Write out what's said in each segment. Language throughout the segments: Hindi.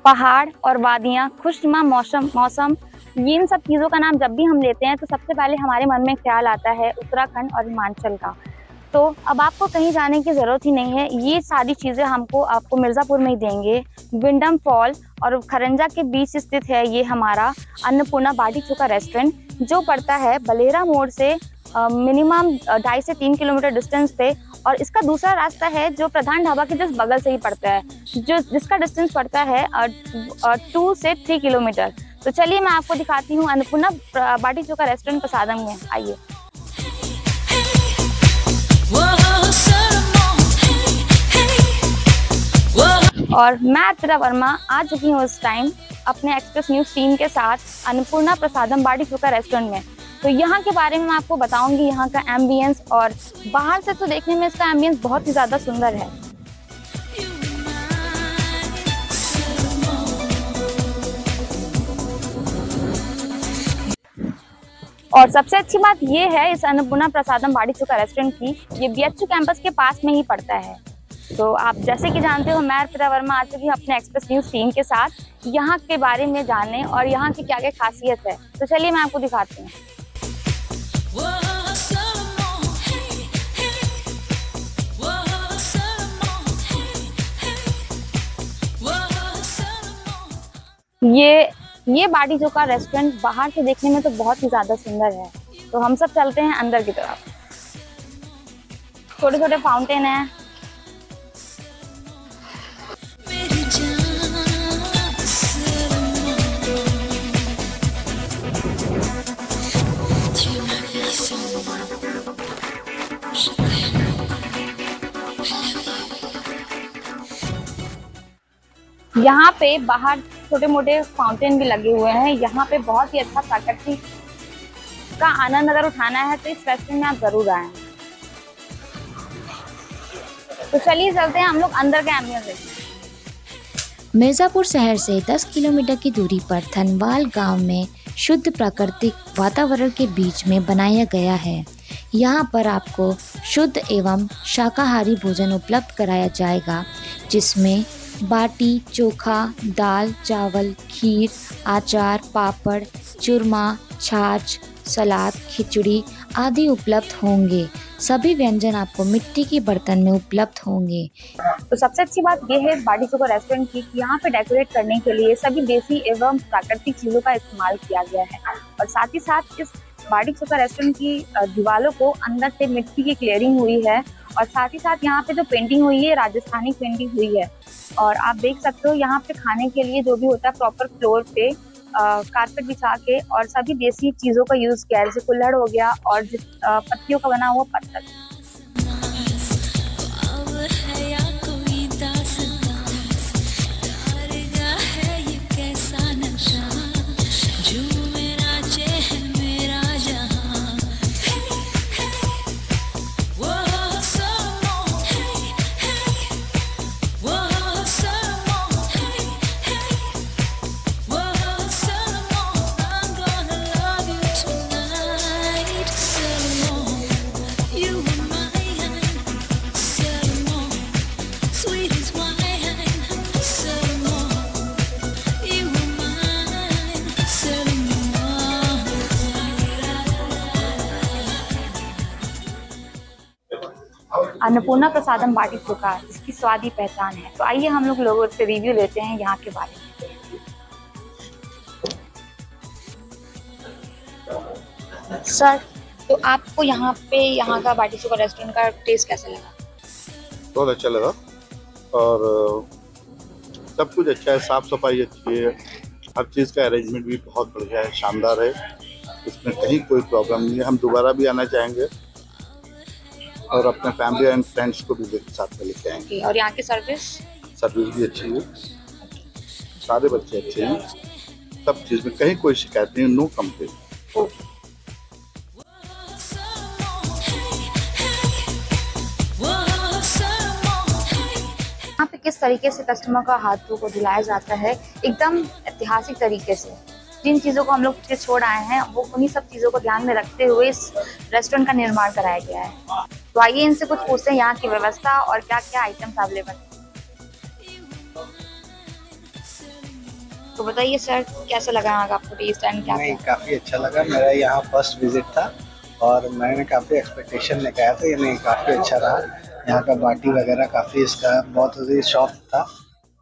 पहाड़ और वादियाँ, खुशनुमा मौसम, इन सब चीज़ों का नाम जब भी हम लेते हैं तो सबसे पहले हमारे मन में ख्याल आता है उत्तराखंड और हिमाचल का। तो अब आपको कहीं जाने की ज़रूरत ही नहीं है, ये सारी चीज़ें आपको मिर्ज़ापुर में ही देंगे। विंडम फॉल और खरंजा के बीच स्थित है ये हमारा अन्नपूर्णा बाटी चोखा रेस्टोरेंट, जो पड़ता है बलेरा मोड़ से मिनिमम 2.5 से 3 किलोमीटर डिस्टेंस पे। और इसका दूसरा रास्ता है जो प्रधान ढाबा के जस्ट बगल से ही पड़ता है, जिसका डिस्टेंस पड़ता है 2 से 3 किलोमीटर। तो चलिए मैं आपको दिखाती हूँ अन्नपूर्णा बाटी चोखा रेस्टोरेंट प्रसादम में, आइए। और मैं अर्पिता वर्मा आ चुकी हूँ इस टाइम अपने एक्सप्रेस न्यूज़ टीम के साथ अन्नपूर्णा प्रसादम बाटी चोखा रेस्टोरेंट में। तो यहाँ के बारे में मैं आपको बताऊंगी, यहाँ का एम्बियंस, और बाहर से तो देखने में इसका एम्बियंस बहुत ही ज़्यादा सुंदर है। और सबसे अच्छी बात ये है इस अन्नपूर्णा प्रसादम बाटी चोखा रेस्टोरेंट की, ये BHU कैंपस के पास में ही पड़ता है। तो आप जैसे कि जानते हो, मैं अर्पिता वर्मा आ चुकी हूँ अपने एक्सप्रेस न्यूज़ टीम के साथ यहाँ के बारे में जानने और यहाँ की क्या क्या खासियत है। तो चलिए मैं आपको दिखाती हूँ। ये बाटी चोखा रेस्टोरेंट बाहर से देखने में तो बहुत ही ज़्यादा सुंदर है। तो हम सब चलते हैं अंदर की तरफ। छोटे छोटे फाउंटेन हैं। यहाँ पे बाहर छोटे मोटे फाउंटेन भी लगे हुए हैं। यहाँ पे बहुत ही अच्छा प्रकृति का आनंद अगर उठाना है तो इस रेस्टोरेंट में आप जरूर आएं। तो चलिए चलते हैं हम लोग अंदर के एम्बियंस देखने। मिर्ज़ापुर शहर से 10 किलोमीटर की दूरी पर थनवाल गांव में शुद्ध प्राकृतिक वातावरण के बीच में बनाया गया है। यहाँ पर आपको शुद्ध एवं शाकाहारी भोजन उपलब्ध कराया जाएगा, जिसमें बाटी चोखा, दाल चावल, खीर, अचार, पापड़, चूरमा, छाछ, सलाद, खिचड़ी आदि उपलब्ध होंगे। सभी व्यंजन आपको मिट्टी के बर्तन में उपलब्ध होंगे। तो सबसे अच्छी बात यह है बाटी चोखा रेस्टोरेंट की कि यहाँ पे डेकोरेट करने के लिए सभी देसी एवं प्राकृतिक चीज़ों का इस्तेमाल किया गया है। और साथ ही साथ इस बाटी चोखा रेस्टोरेंट की दीवारों को अंदर से मिट्टी की क्लियरिंग हुई है। और साथ ही साथ यहाँ पे जो पेंटिंग हुई है, राजस्थानी पेंटिंग हुई है। और आप देख सकते हो यहाँ पे खाने के लिए जो भी होता है प्रॉपर फ्लोर पे कारपेट बिछा के और सभी देसी चीज़ों का यूज़ किया है, जैसे कुल्हड़ हो गया और पत्तियों का बना हुआ पत्थर। अन्नपूर्णा प्रसादम बाटी चोखा इसकी स्वादी पहचान है। तो आइए हम लोग से रिव्यू लेते हैं यहाँ के बारे में। सर, तो आपको यहाँ का बाटी चोखा रेस्टोरेंट का टेस्ट कैसा लगा? बहुत अच्छा लगा और सब कुछ अच्छा है, साफ सफाई अच्छी है, हर चीज़ का अरेंजमेंट भी बहुत बढ़िया है, शानदार है। इसमें कहीं कोई प्रॉब्लम नहीं है। हम दोबारा भी आना चाहेंगे और अपने फैमिली एंड फ्रेंड्स को भी साथ में लेके आएंगे। और यहाँ की सर्विस भी अच्छी है, सारे बच्चे अच्छे हैं, सब चीज़ में कहीं कोई शिकायत नहीं, नो कंप्लेंट। यहाँ पे किस तरीके से कस्टमर का हाथों को धुलाया जाता है, एकदम ऐतिहासिक तरीके से। जिन चीज़ों को हम लोग पीछे छोड़ आए हैं वो उन्हीं सब चीज़ों को ध्यान में रखते हुए इस रेस्टोरेंट का निर्माण कराया गया है। तो आइए इनसे कुछ पूछते हैं यहाँ की व्यवस्था और क्या क्या आइटम्स अवेलेबल है। तो बताइए सर, कैसा लगा यहाँ का आपको टेस्ट एंड क्या? नहीं, काफ़ी अच्छा लगा। मेरा यहाँ फर्स्ट विजिट था और मैंने काफ़ी एक्सपेक्टेशन लेके आया था। ये नहीं, काफ़ी अच्छा रहा। यहाँ का बाटी वगैरह काफ़ी इसका बहुत ही सॉफ्ट था।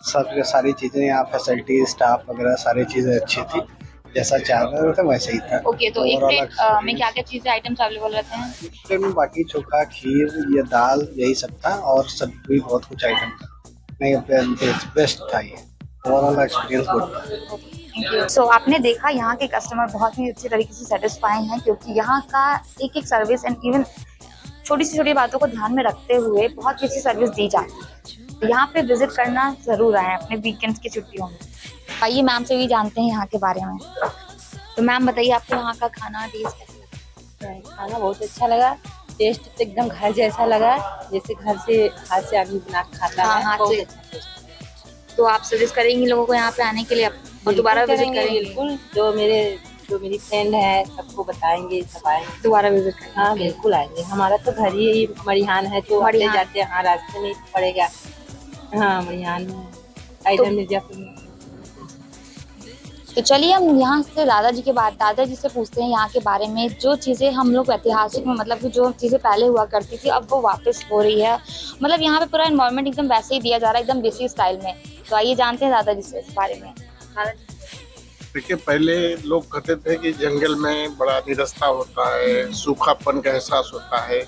सब सारी चीज़ें यहाँ फैसिलिटी, स्टाफ वगैरह सारी चीज़ें अच्छी थी। जैसा चाह रहे थे वैसे ही था। ओके, तो एक प्लेट में क्या क्या चीज़ें आइटम्स अवेलेबल रहते हैं? एक प्लेट में बाटी चोखा, खीर, ये दाल, यही सब था और सब भी बहुत कुछ आइटम था। नहीं, बेस्ट था ये। ओवरऑल एक्सपीरियंस गुड था। सो आपने देखा यहाँ के कस्टमर बहुत ही अच्छे तरीके से सेटिस्फाई हैं, क्योंकि यहाँ का एक एक सर्विस एंड इवन छोटी से छोटी बातों को ध्यान में रखते हुए बहुत ही अच्छी सर्विस दी जाती है। तो यहाँ पे विजिट करना ज़रूर आए अपने वीकेंड्स की छुट्टियों में। आइए मैम से भी जानते हैं यहाँ के बारे में। तो मैम बताइए, आपको यहाँ का खाना टेस्ट कैसा लगा? खाना बहुत अच्छा लगा। टेस्ट तो एकदम घर जैसा लगा, जैसे घर से हाथ से आदमी बना खाता है। हाथ बहुत से। अच्छा टेस्ट। तो आप सजेस्ट करेंगे लोगों को यहाँ पे आने के लिए और दोबारा विजिट करेंगे? बिल्कुल। जो मेरी फ्रेंड है सबको बताएंगे, सब आएंगे दोबारा विजिट करेंगे। हाँ बिल्कुल आएंगे। हमारा तो घर ही मरिहान है, तो आते जाते हाँ रास्ते में पड़ेगा। हाँ मरिहान में इधर मिर्जापुर में। तो चलिए हम यहाँ से दादाजी से पूछते हैं यहाँ के बारे में, जो चीज़ें हम लोग ऐतिहासिक में, मतलब कि जो चीज़ें पहले हुआ करती थी अब वो वापस हो रही है। मतलब यहाँ पे पूरा एनवायरनमेंट एकदम वैसे ही दिया जा रहा है, एकदम देसी स्टाइल में। तो आइए जानते हैं दादाजी से इस बारे में। देखिए, पहले लोग कहते थे कि जंगल में बड़ा निरस्ता होता है, सूखापन का एहसास होता है,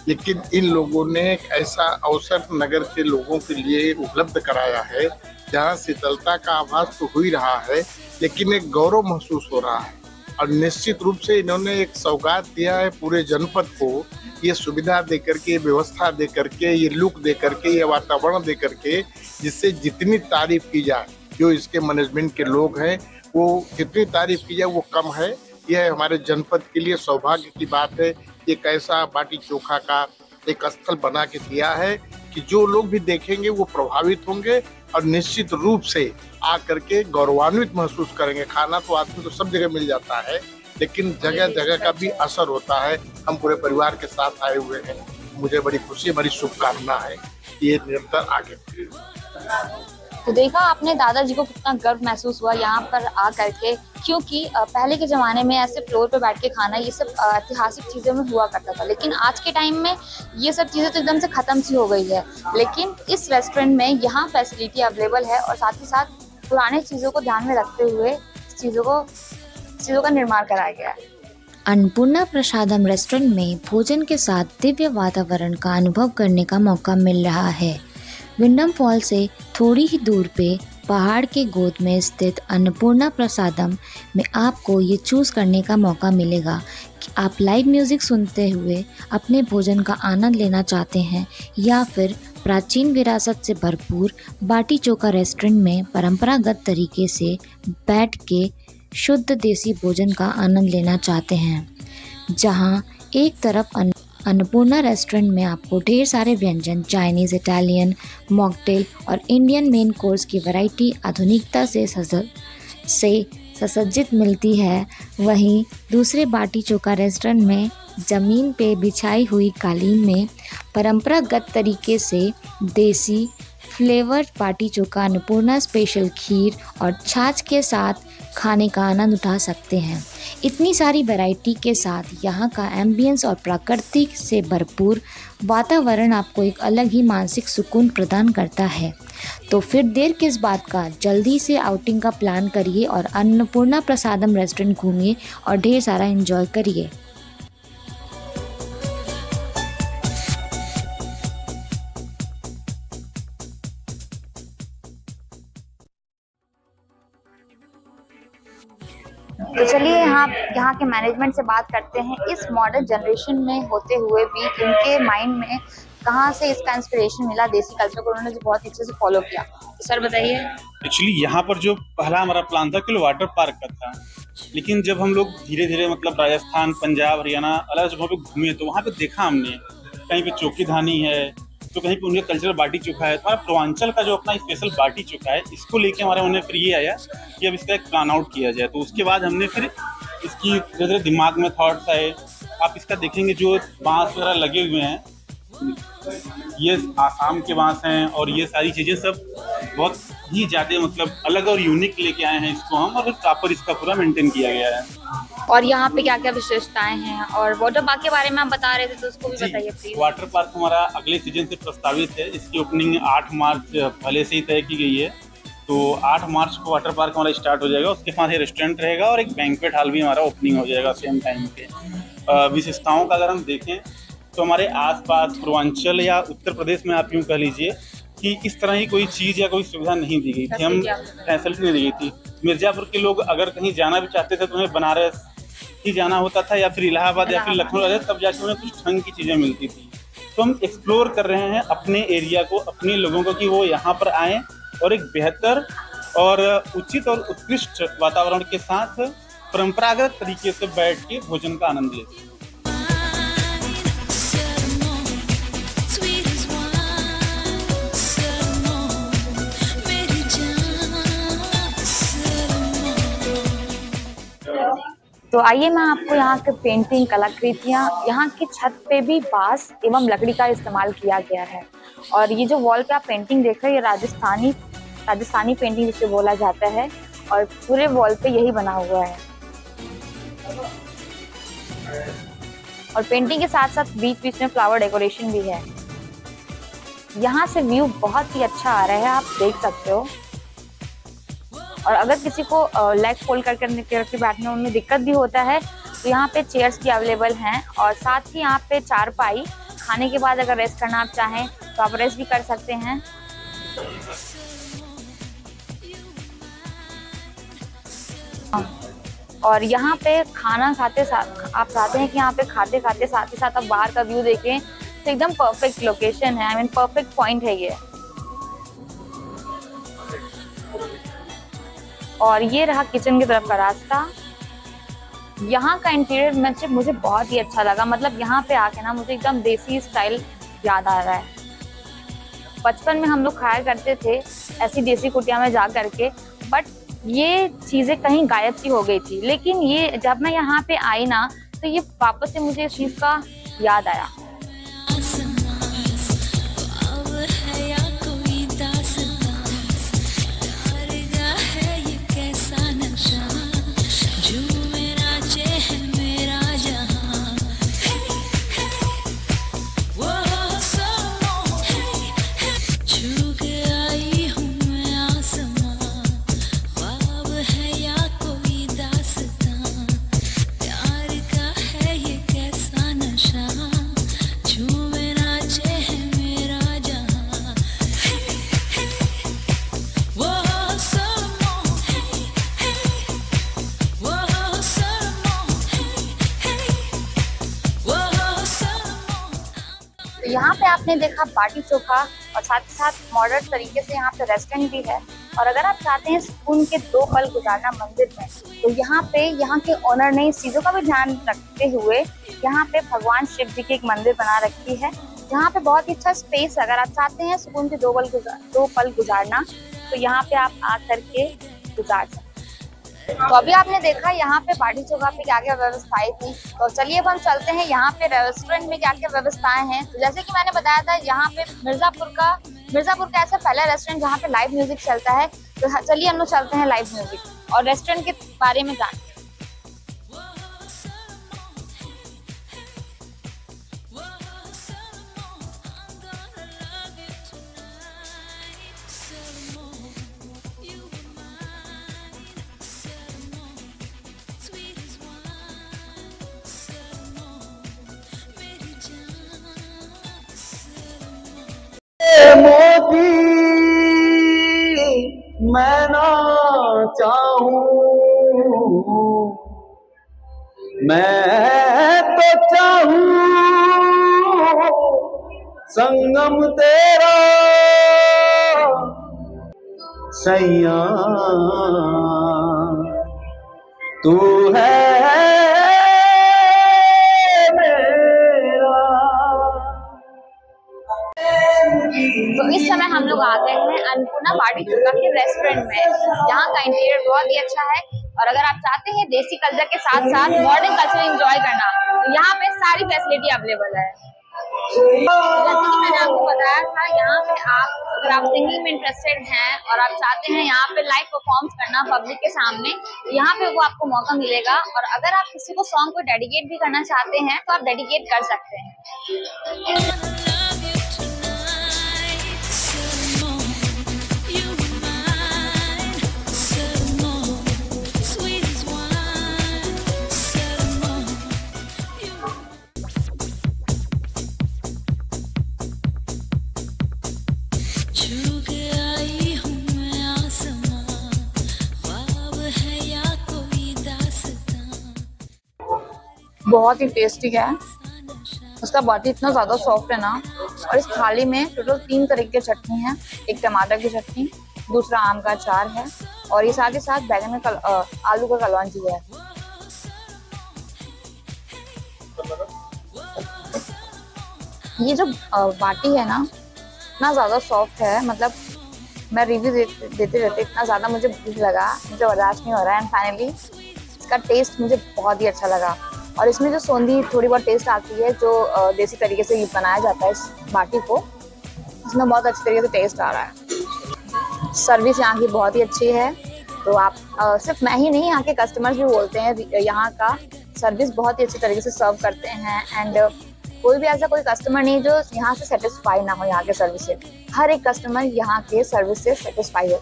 लेकिन इन लोगों ने एक ऐसा अवसर नगर के लोगों के लिए उपलब्ध कराया है जहाँ शीतलता का आभास तो हो ही रहा है, लेकिन एक गौरव महसूस हो रहा है। और निश्चित रूप से इन्होंने एक सौगात दिया है पूरे जनपद को, ये सुविधा दे करके, ये व्यवस्था दे करके, ये लुक दे करके, ये वातावरण दे करके, जिससे जितनी तारीफ की जाए, जो इसके मैनेजमेंट के लोग हैं वो जितनी तारीफ की जाए वो कम है। यह हमारे जनपद के लिए सौभाग्य की बात है। एक ऐसा बाटी चोखा का एक स्थल बना के दिया है कि जो लोग भी देखेंगे वो प्रभावित होंगे और निश्चित रूप से आकर के गौरवान्वित महसूस करेंगे। खाना तो आदमी को सब जगह मिल जाता है, लेकिन जगह जगह का भी असर होता है। हम पूरे परिवार के साथ आए हुए हैं, मुझे बड़ी खुशी, बड़ी शुभकामना है ये निरंतर आगे बढ़े। तो देखा आपने दादाजी को कितना गर्व महसूस हुआ यहाँ पर आ करके, क्योंकि पहले के ज़माने में ऐसे फ्लोर पे बैठ के खाना ये सब ऐतिहासिक चीज़ों में हुआ करता था, लेकिन आज के टाइम में ये सब चीज़ें तो एकदम से ख़त्म सी हो गई है। लेकिन इस रेस्टोरेंट में यहाँ फैसिलिटी अवेलेबल है और साथ ही साथ पुराने चीज़ों को ध्यान में रखते हुए चीज़ों का निर्माण कराया गया है। अन्नपूर्णा प्रसादम रेस्टोरेंट में भोजन के साथ दिव्य वातावरण का अनुभव करने का मौका मिल रहा है। विंडम फॉल से थोड़ी ही दूर पे पहाड़ के गोद में स्थित अन्नपूर्णा प्रसादम में आपको ये चूज़ करने का मौका मिलेगा कि आप लाइव म्यूज़िक सुनते हुए अपने भोजन का आनंद लेना चाहते हैं या फिर प्राचीन विरासत से भरपूर बाटी चोखा रेस्टोरेंट में परंपरागत तरीके से बैठ के शुद्ध देसी भोजन का आनंद लेना चाहते हैं। जहां एक तरफ अन्नपूर्णा रेस्टोरेंट में आपको ढेर सारे व्यंजन, चाइनीज़, इटालियन, मॉकटेल और इंडियन मेन कोर्स की वैरायटी आधुनिकता से सुसज्जित मिलती है। वहीं दूसरे बाटी चोखा रेस्टोरेंट में ज़मीन पे बिछाई हुई कालीन में परंपरागत तरीके से देसी फ्लेवर्ड बाटी चोखा, अन्नपूर्णा स्पेशल खीर और छाछ के साथ खाने का आनंद उठा सकते हैं। इतनी सारी वैरायटी के साथ यहाँ का एम्बियंस और प्रकृति से भरपूर वातावरण आपको एक अलग ही मानसिक सुकून प्रदान करता है। तो फिर देर किस बात का, जल्दी से आउटिंग का प्लान करिए और अन्नपूर्णा प्रसादम रेस्टोरेंट घूमिए और ढेर सारा एंजॉय करिए। तो चलिए यहाँ के मैनेजमेंट से बात करते हैं। इस मॉडर्न जनरेशन में होते हुए भी इनके माइंड में कहाँ से इसका इंस्पिरेशन मिला, देसी कल्चर को उन्होंने जो बहुत अच्छे से फॉलो किया। तो सर बताइए। एक्चुअली यहाँ पर जो पहला हमारा प्लान था कि वाटर पार्क का था, लेकिन जब हम लोग धीरे धीरे मतलब राजस्थान, पंजाब, हरियाणा अलग जगहों पे घूमे तो वहाँ पे देखा हमने कहीं पे चौकी धानी है, तो कहीं पे उनके कल्चरल बाटी चोखा है। तो हमारा पूर्वांचल का जो अपना स्पेशल बाटी चोखा है, इसको लेके हमारे उन्हें फिर ये आया कि अब इसका एक प्लान आउट किया जाए। तो उसके बाद हमने फिर इसकी धीरे दिमाग में थॉट्स आए। आप इसका देखेंगे जो बांस वगैरह लगे हुए हैं, ये आसाम के बांस हैं और ये सारी चीज़ें सब बहुत ही ज़्यादा मतलब अलग और यूनिक लेके आए हैं इसको हम, और प्रॉपर इसका पूरा मेंटेन किया गया है। और यहाँ पे क्या क्या विशेषताएं हैं, और वाटर पार्क के बारे में आप बता रहे थे तो उसको भी बताइए प्लीज। वाटर पार्क हमारा अगले सीजन से प्रस्तावित है। इसकी ओपनिंग 8 मार्च पहले से ही तय की गई है, तो 8 मार्च को वाटर पार्क हमारा स्टार्ट हो जाएगा। उसके साथ ही रेस्टोरेंट रहेगा और एक बैंक्वेट हॉल भी हमारा ओपनिंग हो जाएगा सेम टाइम पे। विशेषताओं का अगर हम देखें तो हमारे आसपास पूर्वांचल या उत्तर प्रदेश में आप यूँ कह लीजिए कि इस तरह की कोई चीज़ या कोई सुविधा नहीं दी गई थी, हम फैसिलिटी नहीं दी गई थी। मिर्ज़ापुर के लोग अगर कहीं जाना भी चाहते थे तो उन्हें बनारस ही जाना होता था या फिर इलाहाबाद या फिर लखनऊ, तब जाके उन्हें कुछ ढंग की चीज़ें मिलती थी। तो हम एक्सप्लोर कर रहे हैं अपने एरिया को, अपने लोगों को, कि वो यहाँ पर आएँ और एक बेहतर और उचित और उत्कृष्ट वातावरण के साथ परंपरागत तरीके से बैठ के भोजन का आनंद लेते हैं। तो आइए मैं आपको यहाँ के पेंटिंग कलाकृतियाँ, यहाँ की छत पे भी बांस एवं लकड़ी का इस्तेमाल किया गया है। और ये जो वॉल पे आप पेंटिंग देख रहे हैं, ये राजस्थानी पेंटिंग जिसे बोला जाता है, और पूरे वॉल पे यही बना हुआ है। और पेंटिंग के साथ साथ बीच बीच में फ्लावर डेकोरेशन भी है। यहाँ से व्यू बहुत ही अच्छा आ रहा है, आप देख सकते हो। और अगर किसी को लेग फोल्ड करके बैठने में दिक्कत भी होता है तो यहाँ पे चेयर्स भी अवेलेबल हैं, और साथ ही यहाँ पे चारपाई, खाने के बाद अगर रेस्ट करना आप चाहें तो आप रेस्ट भी कर सकते हैं। और यहाँ पे खाना खाते साथ आप चाहते हैं कि यहाँ पे खाते खाते साथ ही साथ आप बाहर का व्यू देखें, तो एकदम परफेक्ट लोकेशन है, आई मीन परफेक्ट पॉइंट है ये। और ये रहा किचन की तरफ का रास्ता। यहाँ का इंटीरियर मुझे बहुत ही अच्छा लगा, मतलब यहाँ पे आके ना मुझे एकदम देसी स्टाइल याद आ रहा है। बचपन में हम लोग खाया करते थे ऐसी देसी कुटिया में जा करके, बट ये चीज़ें कहीं गायब सी हो गई थी। लेकिन ये जब मैं यहाँ पे आई ना, तो ये वापस से मुझे इस चीज़ का याद आया। यहाँ पे आपने देखा बाटी चोखा, और साथ ही साथ मॉडर्न तरीके से यहाँ पे रेस्टोरेंट भी है। और अगर आप चाहते हैं सुकून के 2 पल गुजारना मंदिर में, तो यहाँ पे यहाँ के ओनर ने इस चीज़ों का भी ध्यान रखते हुए यहाँ पे भगवान शिव जी की एक मंदिर बना रखी है। यहाँ पे बहुत ही अच्छा स्पेस, अगर आप चाहते हैं सुकून के 2 पल गुजारना, तो यहाँ पे आप आ करके गुजार सकते हैं। तो अभी आपने देखा यहाँ पे बाटी चोखा पे क्या क्या व्यवस्थाएं थी, तो चलिए अब हम चलते हैं यहाँ पे रेस्टोरेंट में क्या क्या व्यवस्थाएं हैं। तो जैसे कि मैंने बताया था, यहाँ पे मिर्जापुर का ऐसा पहला रेस्टोरेंट जहाँ पे लाइव म्यूजिक चलता है। तो चलिए हम लोग चलते हैं लाइव म्यूजिक और रेस्टोरेंट के बारे में जानते हैं। मोती मैं ना चाहूं, मैं तो चाहूं संगम तेरा सैया, तू है तो इस समय हम लोग आ गए हैं अन्नपूर्णा बाटी चोखा के रेस्टोरेंट में। यहाँ का इंटीरियर बहुत ही अच्छा है, और अगर आप चाहते हैं देसी कल्चर के साथ साथ मॉडर्न कल्चर एंजॉय करना, तो यहाँ पे सारी फैसिलिटी अवेलेबल है। जैसे कि मैंने आपको बताया था, यहाँ पे अगर आप सिंगिंग में इंटरेस्टेड हैं और आप चाहते हैं यहाँ पे लाइव परफॉर्म करना पब्लिक के सामने, यहाँ पे वो आपको मौका मिलेगा। और अगर आप किसी को सॉन्ग को डेडिकेट भी करना चाहते हैं तो आप डेडिकेट कर सकते हैं। बहुत ही टेस्टी है, उसका बाटी इतना ज़्यादा सॉफ्ट है ना। और इस थाली में टोटल 3 तरह की चटनी है, एक टमाटर की चटनी, दूसरा आम का अचार है और ये साथ ही साथ बैगन का आलू का कलौंजी है। ये जो बाटी है ना इतना ज़्यादा सॉफ्ट है, मतलब मैं रिव्यू देते रहते इतना ज़्यादा मुझे भूख लगा, मुझे बर्दाश्त नहीं हो रहा है। एंड फाइनली इसका टेस्ट मुझे बहुत ही अच्छा लगा। और इसमें जो सौंधी थोड़ी बहुत टेस्ट आती है, जो देसी तरीके से बनाया जाता है इस बाटी को, इसमें बहुत अच्छी तरीके से टेस्ट आ रहा है। सर्विस यहाँ की बहुत ही अच्छी है, तो आप सिर्फ मैं ही नहीं, यहाँ के कस्टमर्स भी बोलते हैं यहाँ का सर्विस बहुत ही अच्छी तरीके से सर्व करते हैं। एंड कोई भी ऐसा कोई कस्टमर नहीं जो यहाँ से सेटिस्फाई ना हो यहाँ के सर्विस से। हर एक कस्टमर यहाँ के सर्विस से सेटिस्फाई हो।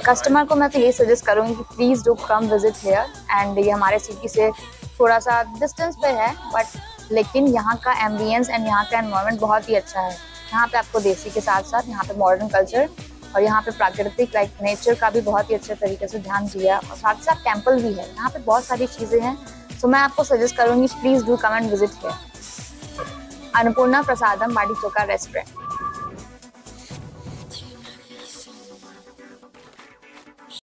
कस्टमर को मैं तो यही सजेस्ट करूँगी कि please do come visit here. And ये हमारे सिटी से थोड़ा सा डिस्टेंस पे है, बट लेकिन यहाँ का एम्बियंस एंड यहाँ का एनवायरनमेंट बहुत ही अच्छा है। यहाँ पे आपको देसी के साथ साथ यहाँ पे मॉडर्न कल्चर और यहाँ पे प्राकृतिक लाइक नेचर का भी बहुत ही अच्छे तरीके से ध्यान दिया, और साथ ही साथ टेम्पल भी है। यहाँ पे बहुत सारी चीज़ें हैं, तो मैं आपको सजेस्ट करूँगी please do come and visit here. Annapurna Prasadam Baati Chokha restaurant.